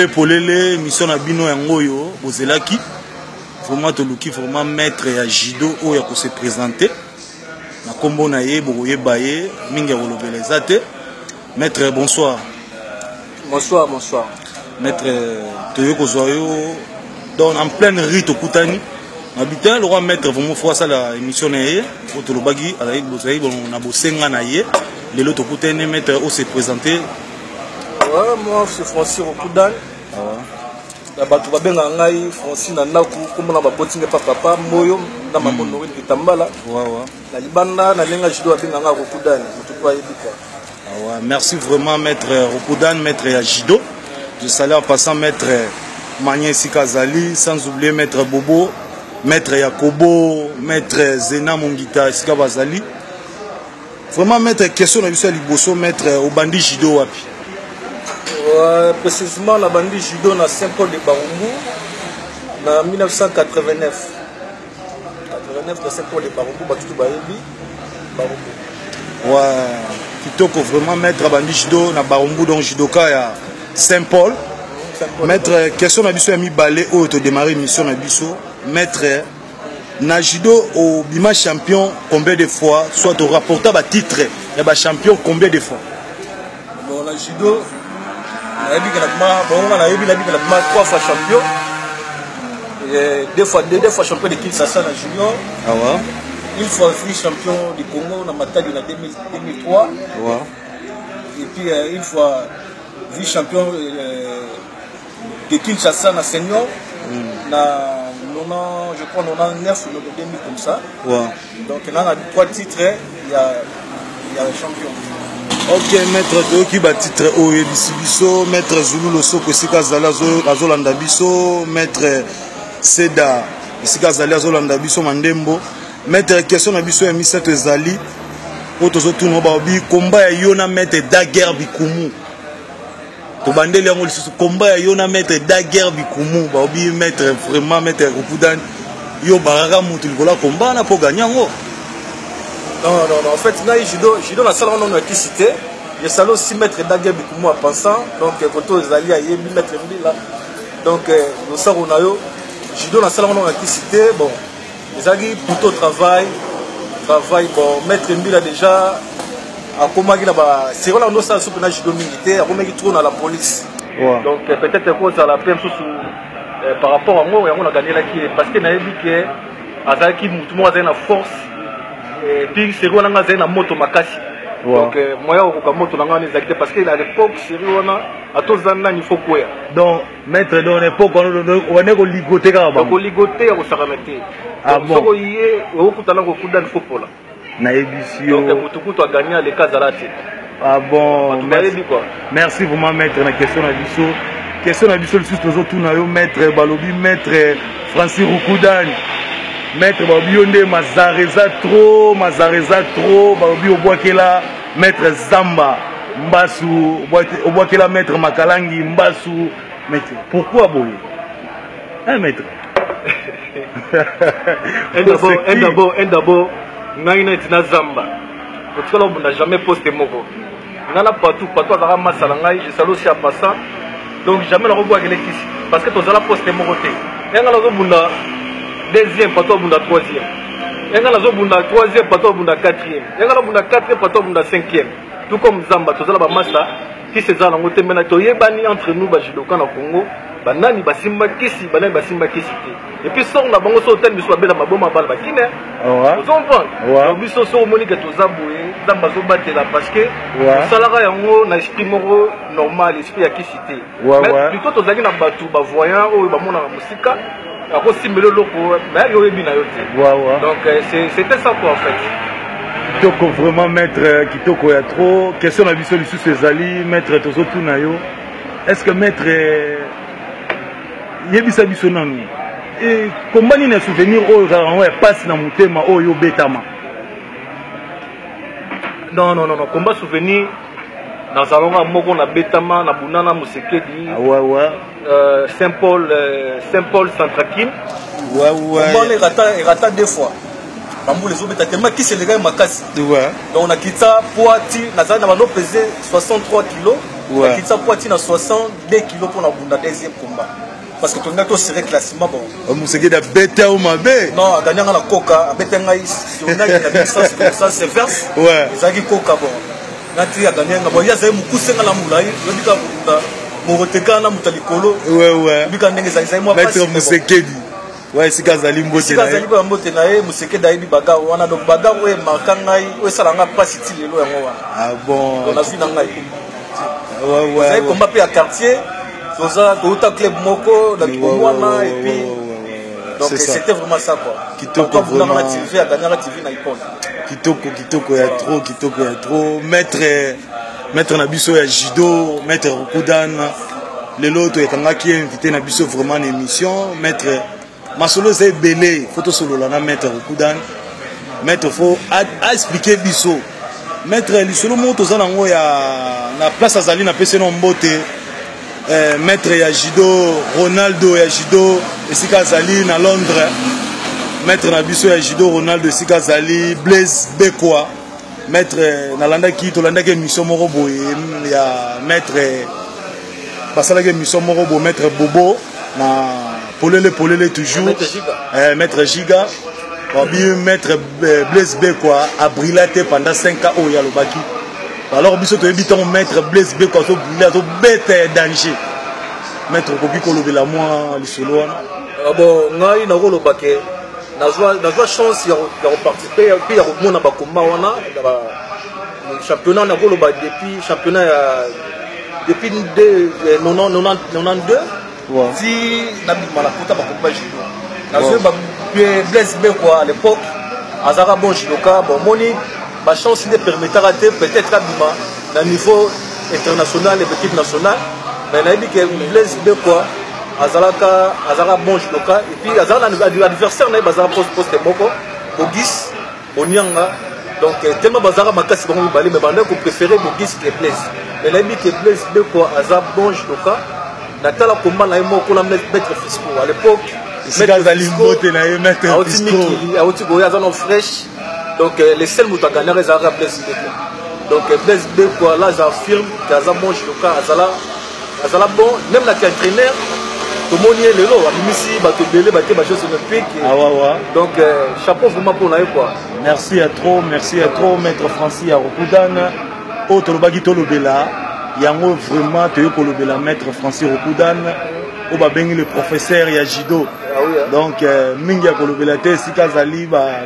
polele mission na bino yango yo bozelaki vraiment toluki vraiment maître ya judo oyo ya ko se présenter na kombo na ye boyeba ye mingi kolobela ezate. Maître, bonsoir. Bonsoir, bonsoir. Maître Toyo Kozoyo, donc en pleine rite au Koutani. Habitant le roi maître, vous me faites ça la émission naie. Au Tolobagi, à la Bosaï, on a bossé en naie. Les autres Koutani maître où s'est présenté. Ouais, moi c'est Francis Rokoudan. La batuba benga ngai Francis na naku comme na babotinga papa moyo na mamono wendi tambala. Ouais. La libanda na lenga judo benga ngai Rokoudan. Mutupa yebika. Merci vraiment maître Rokoudan, maître Yajido. Je salue en passant maître Magné Sikazali, sans oublier maître Bobo, maître Yakobo, maître Zena Mongita Sikabazali. Vraiment maître question na biso liboso maître Obandi Jido wapi. Précisément la bandi judo na Saint-Paul de Barumbu na 1989. 89 de Saint-Paul de Barumbu batutu bayebi Barumbu. Kitoko vraiment maître bandi judo na Barumbu donc judoka ya Saint-Paul. Maître question na biso ya mibale oyo to démarrer mission na biso maître na judo au bima champion combien de fois soit au rapporta ba titre ya ba champion combien de fois. Bon la judo na yebi la 3 fois champion et deux fois champion de Kinshasa na junior. Une fois vice-champion du Congo, dans Matadi en 2003. Et puis une fois vice-champion de Kinshasa en senior. Je crois 99 ou 2000 comme ça. Donc là, on a 3 titres, il y a le champion. Ok, maître Toyoki ba titre Oye Bisibiso, maître Zulu Losoko Sika Zalazo Azolanda Biso, maître Seda Sika Zalazo Azolanda Biso Mandembo. Maître question na biso ya misato ezali otozo tuno ba bi combat ya yona maître Daguerre Bikumu to bandeli yango lisusu combat ya yona maître Daguerre Bikumu ba bi maître vraiment maître Rokoudan yo baraka mutu likola combat na po ganyango. Non en fait na judo na sala on a qui cité je salue aussi maître Daguerre Bikumu en pensant donc koto ezali ya yebi maître Mbila donc no saro na yo judo na sala on a qui cité bon. Les agis plutôt travail bon maître Mbila déjà a commencé là-bas c'est vrai on a ça sur le judo militaire a commencé trop dans la police donc peut-être cause à la PM par rapport à moi on a gagné là qui parce que n'a dit que azaki tout le monde a une force et puis c'est vrai on a une moto makasi donc moi au moto on a une parce que à l'époque c'est vrai on a à tous les il faut quoi donc maître dans l'époque on est au ligoté quand même au ligoté au saramete ah bon au yé au kutana au kudan football na ebisio donc mutukutu a gagné les cas zalati ah bon merci vraiment maître na question na biso le susto tout na yo maître balobi maître Francis Rokoudan maître balobi onde mazareza trop balobi obwakela maître Zamba Mbasu obwakela maître Makalangi Mbasu maître pourquoi boye hein maître un d'abord ngaina tina Zamba parce que on n'a jamais posté moko ngana partout à masala ngai je salue aussi à passant donc jamais la revoir avec ici parce que tu as posté moko te ngana zo bunda deuxième partout bunda troisième ngana zo bunda troisième partout bunda quatrième ngana bunda quatrième partout bunda cinquième tout comme Zamba tu as la massa qui se zala ngote mena to yebani entre nous ba judoka na Congo banani basimba kisi banani basimba kisi et puis sort na bango so tel biso bela maboma bal bakine vous comprenez biso so monique to zaboué Zamba zo batela parce que salara yango na esprit moro normal esprit ya kisité mais plutôt to zaki na batu ba voyant o ba mona musika ako simbelo loko mais yo yebi na yo te donc c'était ça quoi en fait. Kitoko vraiment maître Kitoko ya trop question na biso lisusu ezali maître tozo tuna yo est-ce que maître yebisa biso nanu et comment ni na souvenir oyo ya passe na mutema oyo betama non combat souvenir dans salon moko na betama na bunana musekedi Saint-Paul Centrakim combat les rata deux fois Bambou les obéta tellement qui c'est les gars makasi. Donc on a quitté Poiti, Nazar n'a pas pesé 63 kilos. Ouais. Qui ça poitrine à 62 kilos pour la bunda deuxième combat. Parce que ton gars serré classement bon. Mousseke da bêta ou ma bé. Non, gagner la coca, a bêta ngai, si on a une ça c'est verse. Ouais. Ils ont coca bon. Nati a gagné bon, il y a ça moukousé na la moulai, le bika bunda. Moroteka na mutalikolo. Ouais ouais. Bika ndenge za moi pas. Maître Mousseke dit. Ouais, si Kazali Mbote. Si Kazali Mbote na ye, Mousseke daïbi baga wana donc baga ouais marquant ngai, ouais ça langa pas si ti lelo yango wana. Ah bon. On a vu na ngai. Ouais ouais. Vous combat à quartier, Zoza, Toyota Club Moko, la Kibomwana, et puis. Donc c'était vraiment ça quoi. Kitoko vraiment. La TV, à gagner la TV na iPhone. Kitoko ya trop, Kitoko ya trop. Maître Nabiso ya judo, Maître Rokudan. Les autres qui est invité Nabiso vraiment une émission. Maître Masolo c'est belé, photo solo là Maître Rokudan. Maître faut expliquer Biso. Maître Lisolo moto za nango ya na place azali na pese no mbote. Maître ya judo, Ronaldo ya judo, esika azali na Londres. Maître Nabiso ya judo, Ronaldo esika azali, Blaise Bekwa. Maître nalanda ki tolanda ke mission moko boye ya maître basala ke mission moko bo maître Bobo na polele toujours. Maître Giga. Maître Blaise Bekwa a brillé pendant 5 ans au Yalobaki. Alors, biso to ebiton Maître Blaise Bekwa so brillé so bête danger. Maître Kobi kolobela moi lisolo wana. Bon, ngai na kolobake na joie chance ya participer puis ya komona ba combat wana championnat na koloba depuis championnat depuis 92 si na bimala kota ba combat judo. Na joie Blaise Bekwa à l'époque, Azara bon judoka, bon moni, ma chance ne permettra peut-être à Bima, à niveau international et équipe nationale, mais il a dit que Blaise Bekwa, Azara bon judoka, et puis Azara l'adversaire n'a pas poste moko, Bogis, Onyanga, donc tellement Bazara Makasi bon balé, mais pendant qu'on préférait Bogis que Blaise. Mais il a dit que Blaise Bekwa, Azara bon judoka, Natala combat na moko la mettre fisco à l'époque. Kazali Mbote na ye mettre fisco. Fraîche. Donc les seuls moutons gagnants les arabes Blaise Bekwa. Donc Blaise Bekwa là j'affirme qu'Azala bon judoka, Azala bon, même la entraîneur, tout le monde est le lot. Ici, bateau belé, bateau jeux olympiques. Ah ouais. Donc chapeau vraiment pour nous quoi. Merci à trop, maître Francis Rokudan. Autre bagi tolobela. Yango vraiment te kolobela maître Francis Rokudan. Au babengi le professeur ya judo. Donc mingi ya kolobela te si Kazali ba